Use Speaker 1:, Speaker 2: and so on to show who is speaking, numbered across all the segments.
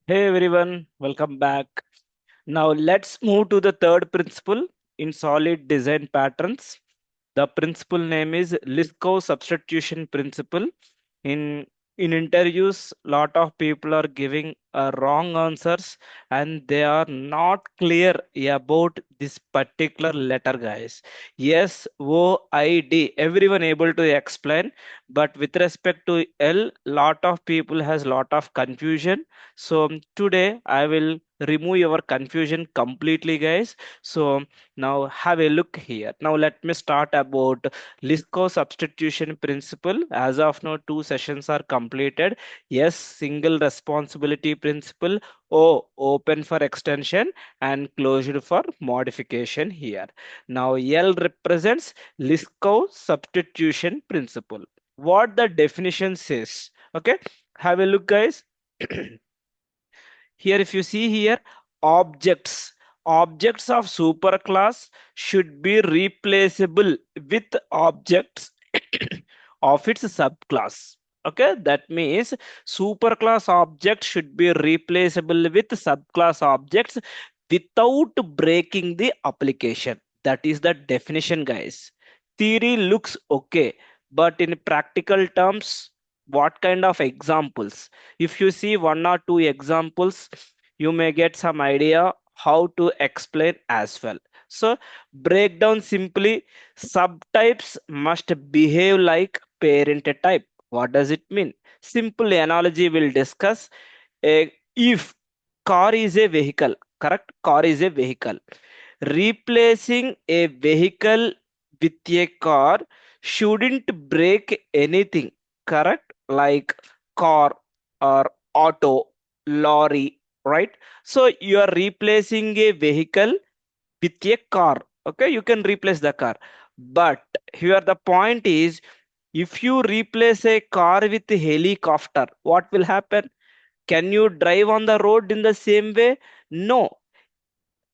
Speaker 1: Hey everyone, welcome back. Now let's move to the third principle in solid design patterns. The principle name is Liskov substitution principle. In in interviews, lot of people are giving wrong answers and they are not clear about this particular letter, guys. Yes, O I D. Everyone able to explain, but with respect to L, lot of people has lot of confusion. So today I will remove your confusion completely, guys. So now have a look here. Now let me start about Liskov substitution principle. As of now, two sessions are completed. Yes, single responsibility principle. O open for extension and closed for modification here. Now L represents Liskov substitution principle. What the definition says. Okay, have a look, guys. Here, if you see here, objects. Objects of superclass should be replaceable with objects of its subclass. Okay, that means superclass objects should be replaceable with subclass objects without breaking the application. That is the definition, guys. Theory looks okay, but in practical terms, what kind of examples? If you see one or two examples, you may get some idea how to explain as well. So break down simply, subtypes must behave like parent type. What does it mean? Simple analogy will discuss. If car is a vehicle, correct? Car is a vehicle. Replacing a vehicle with a car shouldn't break anything, correct? Like car or auto, lorry, right? So you are replacing a vehicle with a car. Okay, you can replace the car. But here the point is, if you replace a car with a helicopter, what will happen? Can you drive on the road in the same way? No.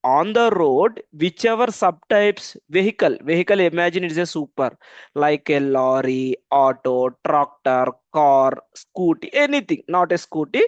Speaker 1: On the road, whichever subtypes vehicle, imagine it's a super, like a lorry, auto, tractor, car, scooty, anything, not a scooty.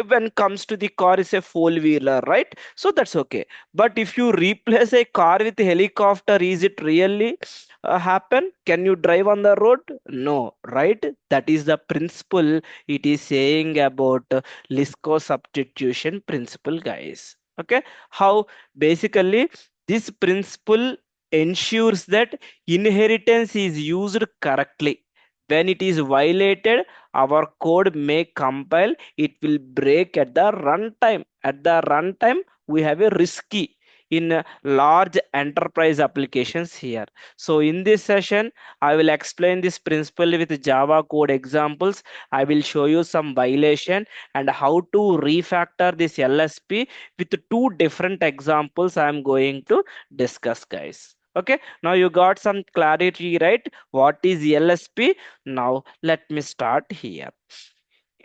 Speaker 1: When comes to the car, is a four wheeler, right? So that's okay. But if you replace a car with a helicopter, is it really happen? Can you drive on the road? No, right? That is the principle it is saying about Liskov substitution principle, guys. Okay, how basically this principle ensures that inheritance is used correctly. When it is violated, our code may compile, it will break at the runtime. At the runtime, we have a risky in large enterprise applications here. So in this session, I will explain this principle with Java code examples. I will show you some violation and how to refactor this LSP with two different examples I am going to discuss, guys. Okay, now you got some clarity, right? What is LSP? Now let me start here.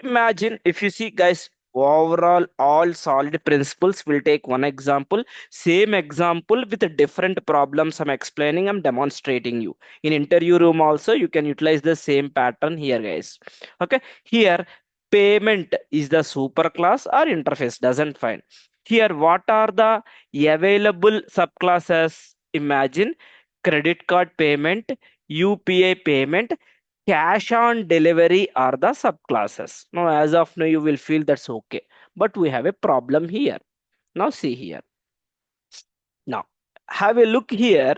Speaker 1: Imagine, if you see, guys, overall all solid principles, will take one example, same example with a different problems I'm explaining, I'm demonstrating you. In interview room also you can utilize the same pattern here, guys. Okay, here payment is the superclass or interface, doesn't find. Here what are the available subclasses? Imagine credit card payment, UPI payment, cash on delivery are the subclasses. Now, as of now, you will feel that's okay. But we have a problem here. Now, see here. Now, have a look here.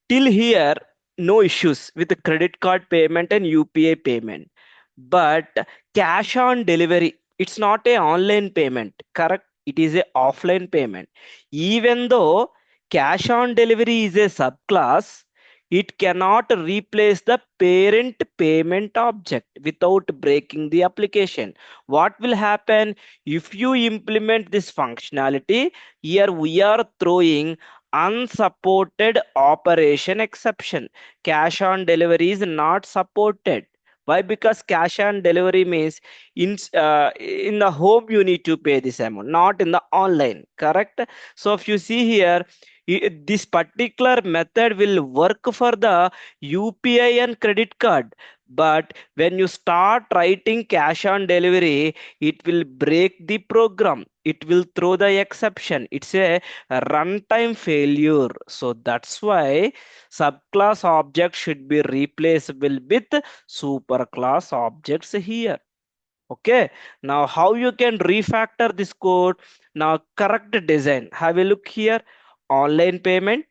Speaker 1: Till here, no issues with the credit card payment and UPI payment. But cash on delivery, it's not a online payment, correct? It is a offline payment. Even though cash on delivery is a subclass, it cannot replace the parent payment object without breaking the application. What will happen if you implement this functionality? Here we are throwing unsupported operation exception. Cash on delivery is not supported. Why? Because cash on delivery means in the home you need to pay this amount, not in the online, correct? So if you see here, this particular method will work for the UPI and credit card, But when you start writing cash on delivery, it will break the program. It will throw the exception. It's a runtime failure. So that's why subclass objects should be replaceable with superclass objects here. Okay, now how you can refactor this code? Now, correct design. Have a look here. Online payment,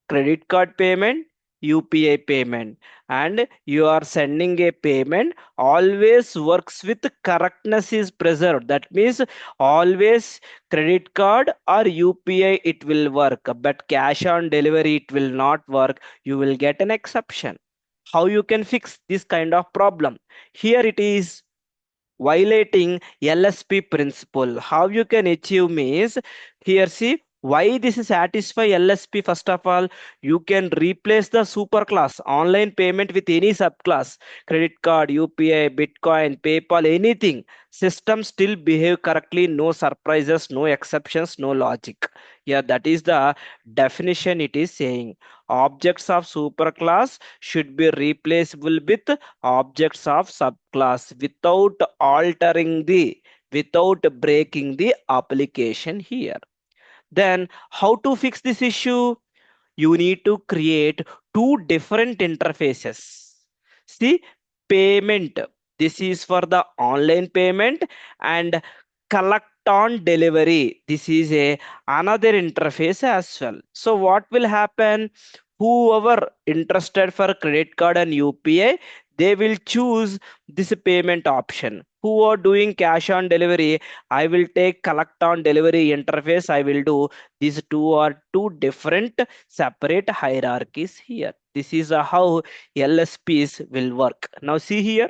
Speaker 1: credit card payment, UPI payment, and you are sending a payment always works with correctness is preserved. That means always credit card or UPI it will work, but cash on delivery it will not work. You will get an exception. How you can fix this kind of problem? Here it is violating LSP principle. How you can achieve means here see why this is satisfy LSP. First of all, you can replace the superclass online payment with any subclass, credit card, UPI, Bitcoin, PayPal, anything. System still behave correctly, no surprises, no exceptions, no logic. Yeah, that is the definition it is saying. Objects of superclass should be replaceable with objects of subclass without breaking the application here. Then how to fix this issue? You need to create two different interfaces. See, payment, this is for the online payment, and collect on delivery, this is a another interface as well. So what will happen? Whoever interested for credit card and UPI, they will choose this payment option. Who are doing cash on delivery, I will take collect on delivery interface. I will do. These two are two different separate hierarchies here. This is how LSPs will work. Now see here,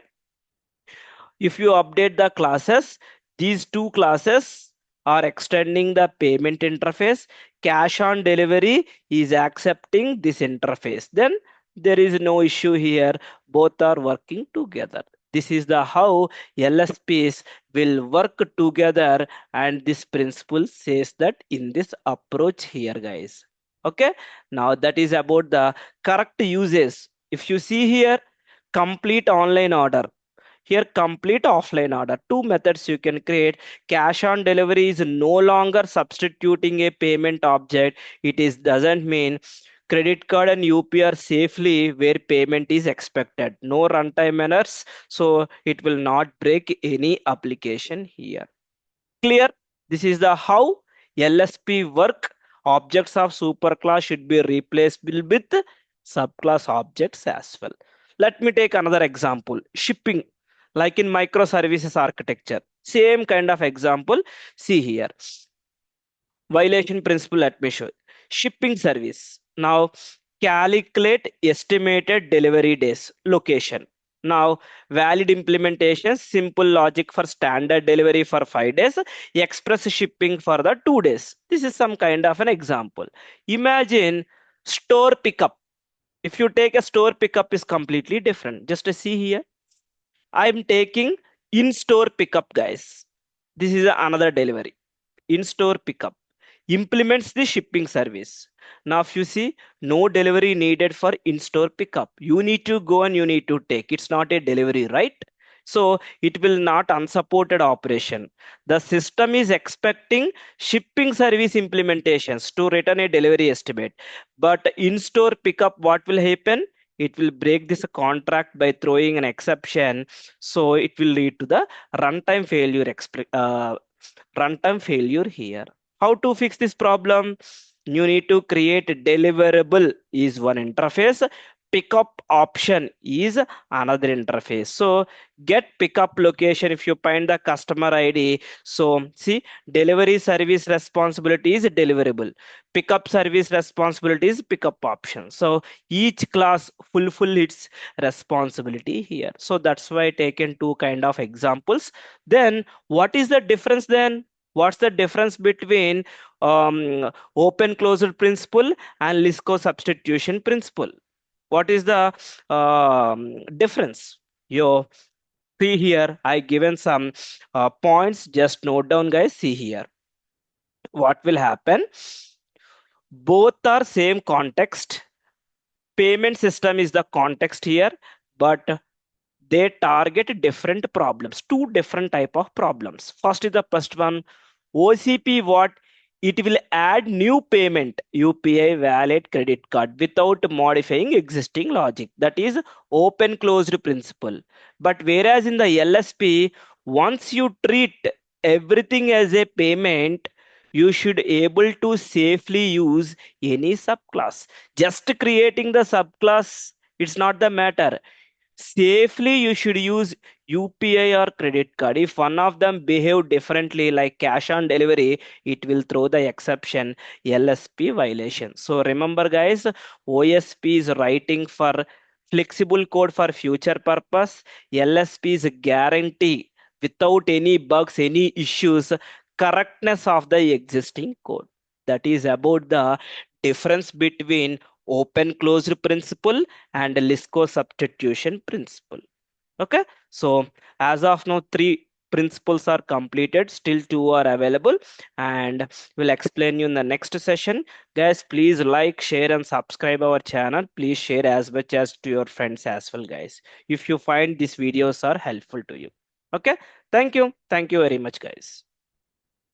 Speaker 1: if you update the classes, these two classes are extending the payment interface. Cash on delivery is accepting this interface. Then there is no issue here. Both are working together. This is the how LSPs will work together, and this principle says that in this approach here, guys. Okay. Now that is about the correct uses. If you see here, complete online order, here complete offline order, two methods you can create. Cash on delivery is no longer substituting a payment object. It is doesn't mean credit card and UP are safely where payment is expected, no runtime errors, so it will not break any application here. Clear? This is the how LSP work. Objects of superclass should be replaceable with subclass objects as well. Let me take another example. Shipping, like in microservices architecture, same kind of example. See here, violation principle. Let me show. Shipping service, now calculate estimated delivery days, location. Now valid implementation, simple logic for standard delivery for 5 days, express shipping for the 2 days. This is some kind of an example. Imagine store pickup. If you take a store pickup is completely different. Just see here, I'm taking in-store pickup, guys. This is another delivery. In-store pickup implements the shipping service. Now, if you see, no delivery needed for in-store pickup. You need to go and you need to take. It's not a delivery, right? So it will not unsupported operation. The system is expecting shipping service implementations to return a delivery estimate. But in-store pickup, what will happen? It will break this contract by throwing an exception. So it will lead to the runtime failure runtime failure here. How to fix this problem? You need to create deliverable is one interface, pickup option is another interface. So get pickup location, if you find the customer ID. So see, delivery service responsibility is deliverable, pickup service responsibility is pickup option. So each class fulfill its responsibility here. So that's why I taken two kind of examples. Then what is the difference then? What's the difference between open closed principle and Liskov substitution principle? What is the difference? You see here, I given some points. Just note down, guys. See here, what will happen? Both are same context. Payment system is the context here, but they target different problems, two different type of problems. First is the first one, OCP. What it will add new payment, UPI, wallet, credit card without modifying existing logic. That is open closed principle. But whereas in the LSP, once you treat everything as a payment, you should able to safely use any subclass. Just creating the subclass, it's not the matter. Safely you should use UPI or credit card. If one of them behave differently like cash on delivery, it will throw the exception LSP violation. So remember guys, OSP is writing for flexible code for future purpose. LSP is a guarantee without any bugs, any issues, correctness of the existing code. That is about the difference between open closed principle and Liskov substitution principle. Okay, so as of now, three principles are completed, still two are available, and we'll explain you in the next session. Guys, please like, share, and subscribe our channel. Please share as much as to your friends as well, guys, if you find these videos are helpful to you. Okay, thank you very much, guys.